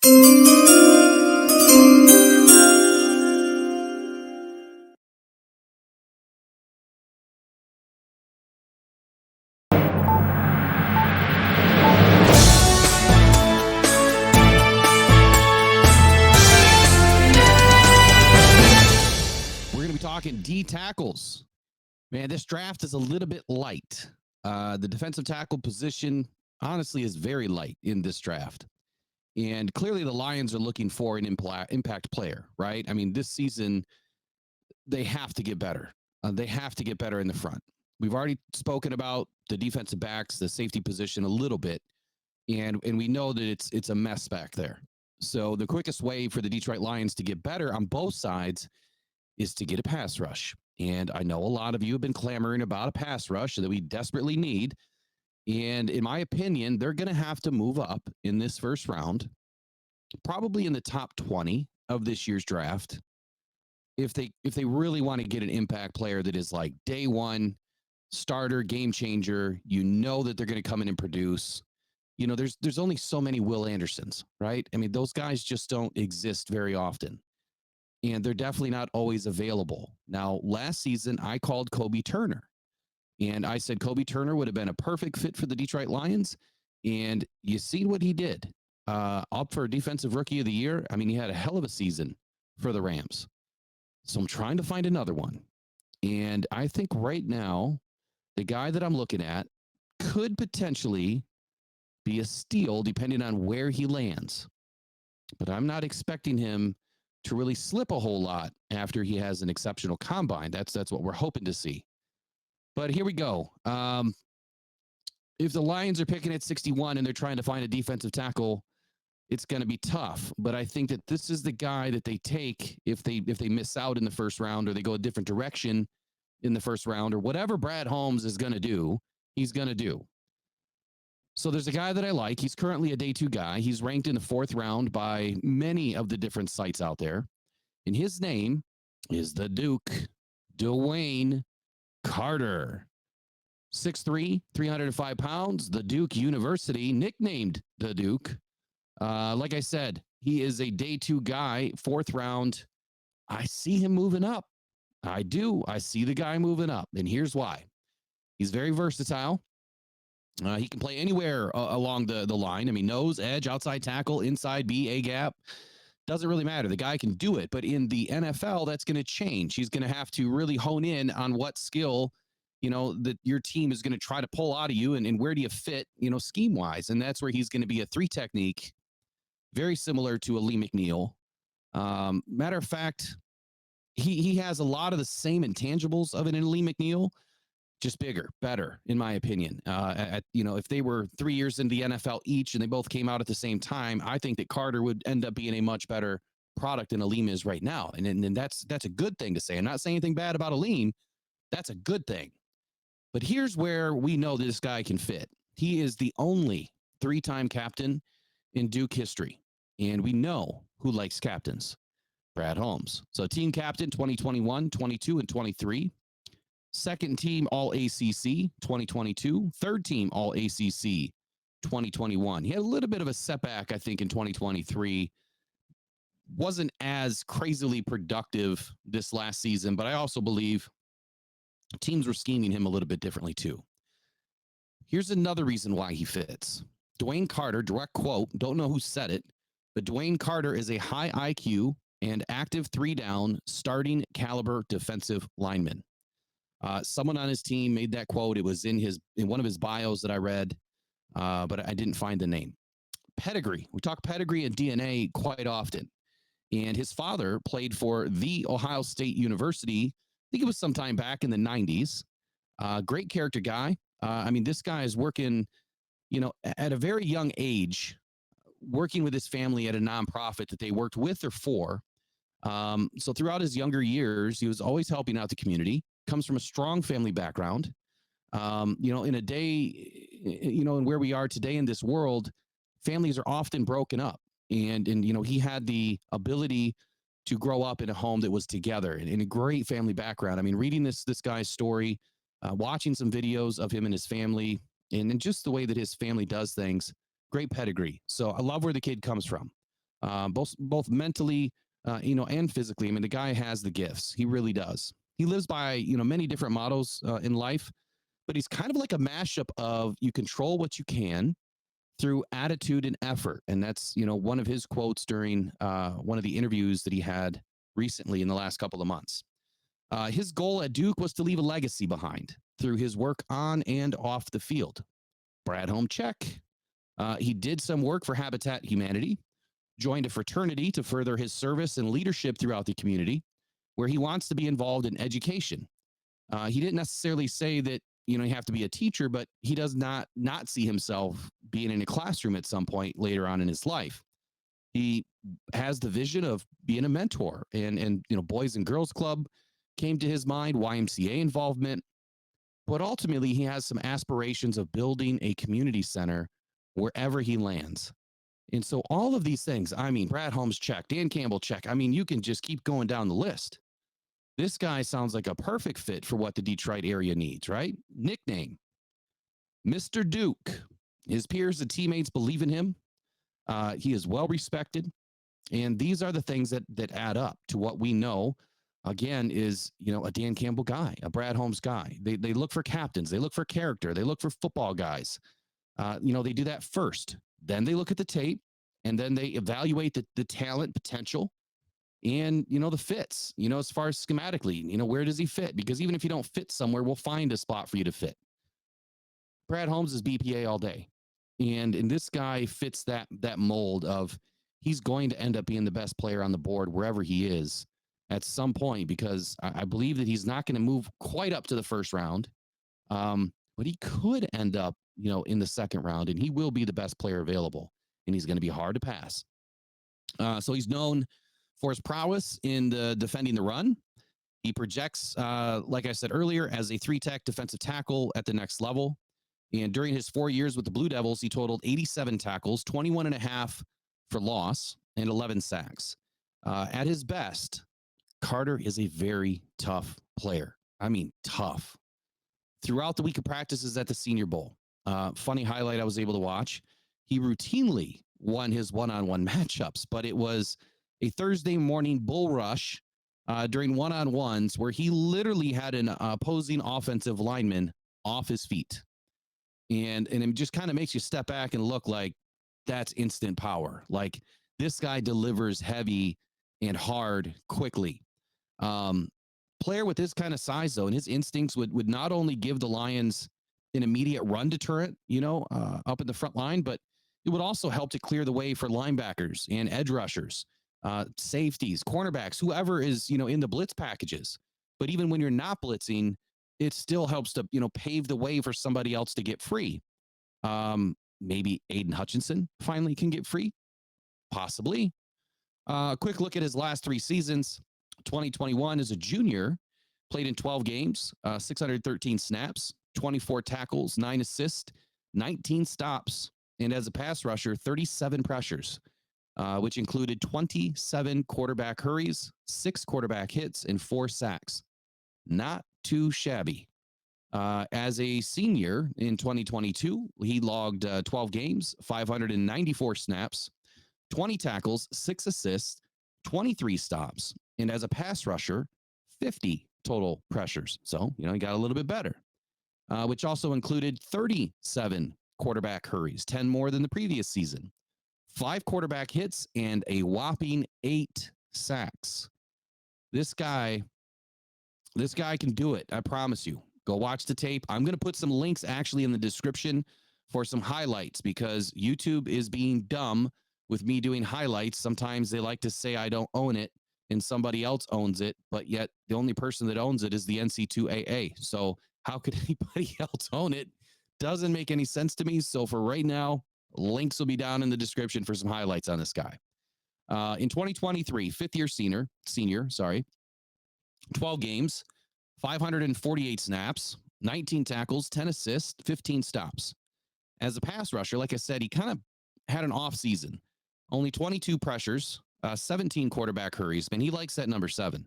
We're going to be talking D tackles. Man, this draft is a little bit light. The defensive tackle position, honestly, is very light in this draft. And clearly the Lions are looking for an impact player, right? I mean, this season, they have to get better. They have to get better in the front. We've already spoken about the defensive backs, the safety position a little bit, and we know that it's a mess back there. So the quickest way for the Detroit Lions to get better on both sides is to get a pass rush. And I know a lot of you have been clamoring about a pass rush that we desperately need. And in my opinion, they're going to have to move up in this first round, probably in the top 20 of this year's draft. If they really want to get an impact player that is like day one, starter, game changer, you know that they're going to come in and produce. You know, there's only so many Will Andersons, right? I mean, those guys just don't exist very often. And they're definitely not always available. Now, last season, I called Kobe Turner. And I said Kobe Turner would have been a perfect fit for the Detroit Lions. And you see what he did. Up for Defensive Rookie of the Year. I mean, he had a hell of a season for the Rams. So I'm trying to find another one. And I think right now, the guy that I'm looking at could potentially be a steal depending on where he lands. But I'm not expecting him to really slip a whole lot after he has an exceptional combine. That's what we're hoping to see. But here we go. If the Lions are picking at 61 and they're trying to find a defensive tackle, it's going to be tough. But I think that this is the guy that they take if they miss out in the first round or they go a different direction in the first round or whatever Brad Holmes is going to do, he's going to do. So there's a guy that I like. He's currently a day two guy. He's ranked in the fourth round by many of the different sites out there. And his name is the Duke, Dwayne Carter. 6'3", 305 pounds, the Duke University, nicknamed the Duke. Like I said, he is a day two guy, fourth round. I see him moving up. I do. I see the guy moving up. And here's why. He's very versatile. He can play anywhere along the line. I mean, nose, edge, outside tackle, inside B, A gap. Doesn't really matter. The guy can do it. But in the NFL, that's going to change. He's going to have to really hone in on what skill, you know, that your team is going to try to pull out of you and where do you fit, you know, scheme-wise. And that's where he's going to be a three technique, very similar to a Lee McNeil. Matter of fact, he has a lot of the same intangibles of an Lee McNeil, just bigger, better, in my opinion. You know, if they were 3 years in the NFL each and they both came out at the same time, I think that Carter would end up being a much better product than Aleem is right now. And that's a good thing to say. I'm not saying anything bad about Aleem. That's a good thing. But here's where we know this guy can fit. He is the only three-time captain in Duke history. And we know who likes captains. Brad Holmes. So team captain 2021, 22, and 23. Second team All-ACC 2022. Third team All-ACC 2021. He had a little bit of a setback, I think, in 2023. Wasn't as crazily productive this last season, but I also believe teams were scheming him a little bit differently too. Here's another reason why he fits. Dwayne Carter, direct quote, don't know who said it, but Dwayne Carter is a high IQ and active three-down starting caliber defensive lineman. Someone on his team made that quote. It was in one of his bios that I read, but I didn't find the name. Pedigree. We talk pedigree and DNA quite often. And his father played for the Ohio State University. I think it was sometime back in the 90s. Great character guy. I mean, this guy is working, you know, at a very young age, working with his family at a nonprofit that they worked with or for. So throughout his younger years, he was always helping out the community. Comes from a strong family background. You know, in a day, you know, and where we are today in this world, families are often broken up. And you know, he had the ability to grow up in a home that was together and in a great family background. I mean, reading this guy's story, watching some videos of him and his family, and just the way that his family does things, great pedigree. So I love where the kid comes from. both mentally, and physically. I mean, the guy has the gifts. He really does. He lives by, many different mottos in life, but he's kind of like a mashup of you control what you can through attitude and effort. And that's, one of his quotes during one of the interviews that he had recently in the last couple of months. His goal at Duke was to leave a legacy behind through his work on and off the field. Brad Holmes, check. He did some work for Habitat Humanity, joined a fraternity to further his service and leadership throughout the community, where he wants to be involved in education. He didn't necessarily say that, you have to be a teacher, but he does not see himself being in a classroom at some point later on in his life. He has the vision of being a mentor, and Boys and Girls Club came to his mind, YMCA involvement, but ultimately he has some aspirations of building a community center wherever he lands. And so all of these things, I mean, Brad Holmes, check. Dan Campbell, check. I mean, you can just keep going down the list. This guy sounds like a perfect fit for what the Detroit area needs, right? Nickname, Mr. Duke. His peers and teammates believe in him. He is well respected. And these are the things that add up to what we know, again, is, a Dan Campbell guy, a Brad Holmes guy. They look for captains. They look for character. They look for football guys. They do that first. Then they look at the tape, and then they evaluate the talent potential and, the fits, as far as schematically, where does he fit? Because even if you don't fit somewhere, we'll find a spot for you to fit. Brad Holmes is BPA all day. And this guy fits that mold of he's going to end up being the best player on the board wherever he is at some point, because I believe that he's not going to move quite up to the first round. But he could end up, in the second round, and he will be the best player available, and he's going to be hard to pass. So he's known for his prowess in defending the run. He projects, like I said earlier, as a 3-tech defensive tackle at the next level. And during his 4 years with the Blue Devils, he totaled 87 tackles, 21.5 for loss, and 11 sacks. At his best, Carter is a very tough player. I mean, tough. Throughout the week of practices at the Senior Bowl, funny highlight I was able to watch, he routinely won his one-on-one matchups, but it was a Thursday morning bull rush during one-on-ones where he literally had an opposing offensive lineman off his feet. And it just kind of makes you step back and look like that's instant power. Like, this guy delivers heavy and hard quickly. Player with this kind of size, though, and his instincts would not only give the Lions an immediate run deterrent, up in the front line, but it would also help to clear the way for linebackers and edge rushers, safeties, cornerbacks, whoever is, in the blitz packages. But even when you're not blitzing, it still helps to, pave the way for somebody else to get free. Maybe Aiden Hutchinson finally can get free. Possibly. Quick look at his last 3 seasons. 2021 as a junior, played in 12 games, 613 snaps, 24 tackles, 9 assists, 19 stops, and as a pass rusher, 37 pressures, which included 27 quarterback hurries, 6 quarterback hits, and 4 sacks. Not too shabby. As a senior in 2022, he logged 12 games, 594 snaps, 20 tackles, 6 assists, 23 stops, and as a pass rusher, 50 total pressures. So, he got a little bit better, which also included 37 quarterback hurries, 10 more than the previous season, 5 quarterback hits, and a whopping 8 sacks. This guy can do it. I promise you. Go watch the tape. I'm going to put some links actually in the description for some highlights, because YouTube is being dumb with me doing highlights. Sometimes they like to say I don't own it and somebody else owns it, but yet the only person that owns it is the NC2AA. So how could anybody else own it? Doesn't make any sense to me. So for right now, links will be down in the description for some highlights on this guy. In 2023, fifth-year senior, 12 games, 548 snaps, 19 tackles, 10 assists, 15 stops. As a pass rusher, like I said, he kind of had an off season. Only 22 pressures, 17 quarterback hurries. Man, he likes that number 7.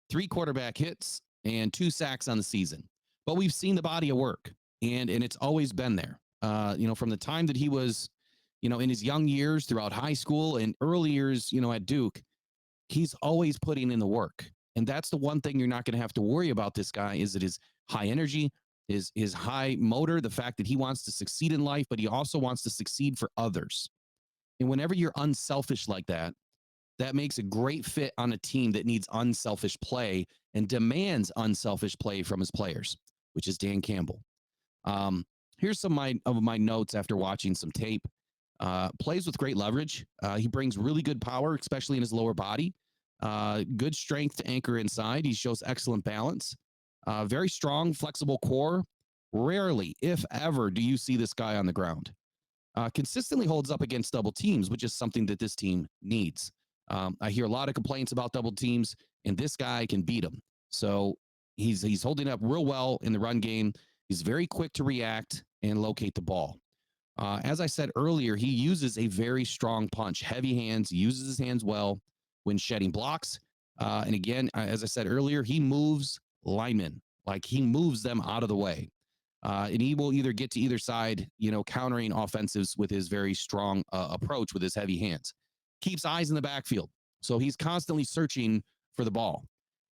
3 quarterback hits and 2 sacks on the season. But we've seen the body of work, and it's always been there. From the time that he was, in his young years throughout high school and early years, at Duke, he's always putting in the work. And that's the one thing you're not going to have to worry about this guy is that his high energy, his high motor, the fact that he wants to succeed in life, but he also wants to succeed for others. And whenever you're unselfish like that, that makes a great fit on a team that needs unselfish play and demands unselfish play from his players, which is Dan Campbell. Here's some of my notes after watching some tape. Plays with great leverage. He brings really good power, especially in his lower body. Good strength to anchor inside. He shows excellent balance. Very strong, flexible core. Rarely, if ever, do you see this guy on the ground. Consistently holds up against double teams, which is something that this team needs. I hear a lot of complaints about double teams, and this guy can beat them. So he's holding up real well in the run game. He's very quick to react and locate the ball. As I said earlier, he uses a very strong punch, heavy hands, uses his hands well when shedding blocks. And again, as I said earlier, he moves linemen, like he moves them out of the way. And he will either get to either side, countering offensives with his very strong approach with his heavy hands. Keeps eyes in the backfield. So he's constantly searching for the ball.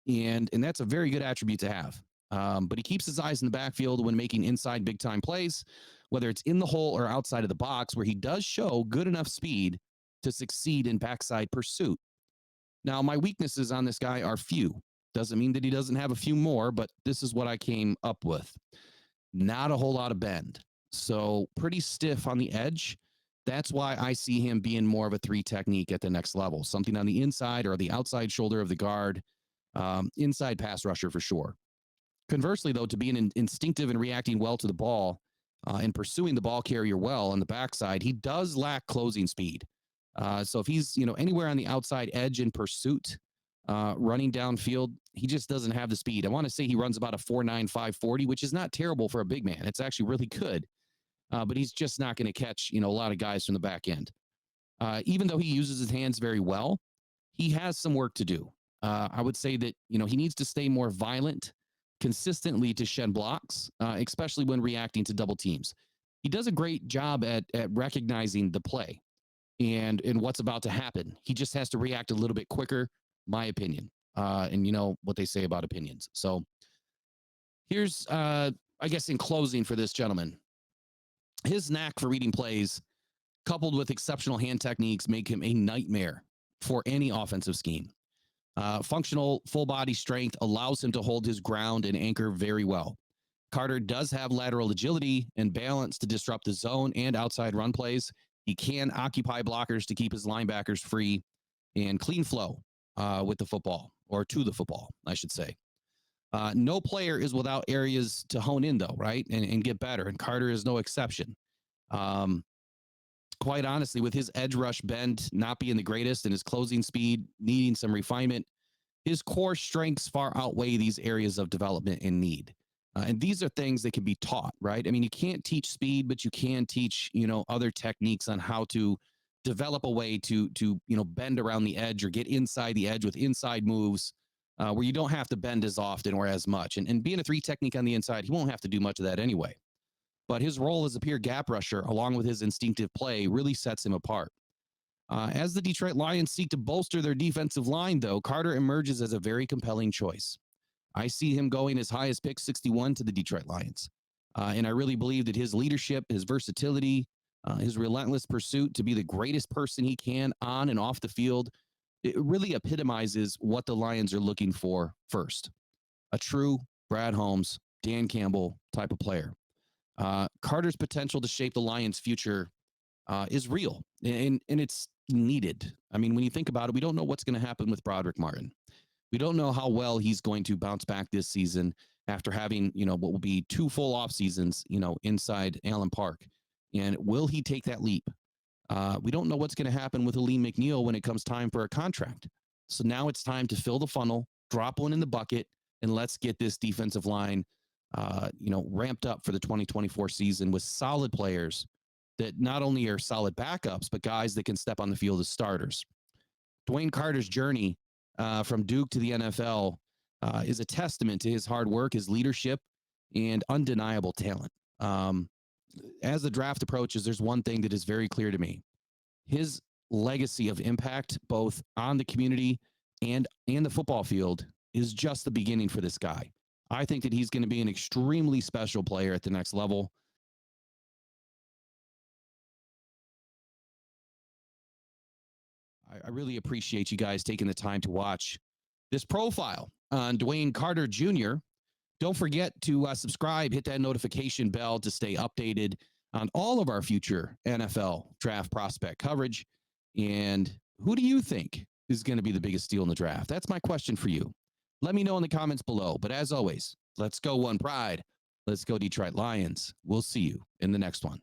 And that's a very good attribute to have. But he keeps his eyes in the backfield when making inside big time plays, whether it's in the hole or outside of the box, where he does show good enough speed to succeed in backside pursuit. Now, my weaknesses on this guy are few. Doesn't mean that he doesn't have a few more, but this is what I came up with. Not a whole lot of bend. So pretty stiff on the edge. That's why I see him being more of a 3 technique at the next level. Something on the inside or the outside shoulder of the guard. Inside pass rusher for sure. Conversely, though, to being instinctive and reacting well to the ball and pursuing the ball carrier well on the backside, he does lack closing speed. So if he's anywhere on the outside edge in pursuit, running downfield, he just doesn't have the speed. I want to say he runs about a 4.9 540, which is not terrible for a big man. It's actually really good. But he's just not going to catch, a lot of guys from the back end. Even though he uses his hands very well, he has some work to do. I would say that, he needs to stay more violent consistently to shed blocks, especially when reacting to double teams. He does a great job at recognizing the play and what's about to happen. He just has to react a little bit quicker, my opinion. And you know what they say about opinions. So here's, I guess, in closing for this gentleman, his knack for reading plays, coupled with exceptional hand techniques, make him a nightmare for any offensive scheme. Functional full body strength allows him to hold his ground and anchor very well. Carter does have lateral agility and balance to disrupt the zone and outside run plays. He can occupy blockers to keep his linebackers free and clean flow with the football, or to the football, I should say. No player is without areas to hone in, though, right? And get better. And Carter is no exception. Quite honestly, with his edge rush bend not being the greatest and his closing speed needing some refinement, his core strengths far outweigh these areas of development and need. And these are things that can be taught, right? I mean, you can't teach speed, but you can teach, other techniques on how to develop a way to bend around the edge or get inside the edge with inside moves where you don't have to bend as often or as much. And being a 3 technique on the inside, he won't have to do much of that anyway. But his role as a pure gap rusher, along with his instinctive play, really sets him apart. As the Detroit Lions seek to bolster their defensive line, though, Carter emerges as a very compelling choice. I see him going as high as pick 61 to the Detroit Lions. And I really believe that his leadership, his versatility, his relentless pursuit to be the greatest person he can on and off the field, it really epitomizes what the Lions are looking for first. A true Brad Holmes, Dan Campbell type of player. Carter's potential to shape the Lions' future is real, and it's needed. I mean, when you think about it, we don't know what's going to happen with Broderick Martin. We don't know how well he's going to bounce back this season after having, what will be 2 full off seasons, inside Allen Park. And will he take that leap? We don't know what's going to happen with Aleem McNeil when it comes time for a contract. So now it's time to fill the funnel, drop one in the bucket, and let's get this defensive line, ramped up for the 2024 season with solid players that not only are solid backups, but guys that can step on the field as starters. Dwayne Carter's journey from Duke to the NFL is a testament to his hard work, his leadership, and undeniable talent. as the draft approaches, there's one thing that is very clear to me. His legacy of impact, both on the community and the football field, is just the beginning for this guy. I think that he's going to be an extremely special player at the next level. I really appreciate you guys taking the time to watch this profile on Dwayne Carter Jr. Don't forget to subscribe, hit that notification bell to stay updated on all of our future NFL draft prospect coverage. And who do you think is going to be the biggest steal in the draft? That's my question for you. Let me know in the comments below. But as always, let's go One Pride. Let's go Detroit Lions. We'll see you in the next one.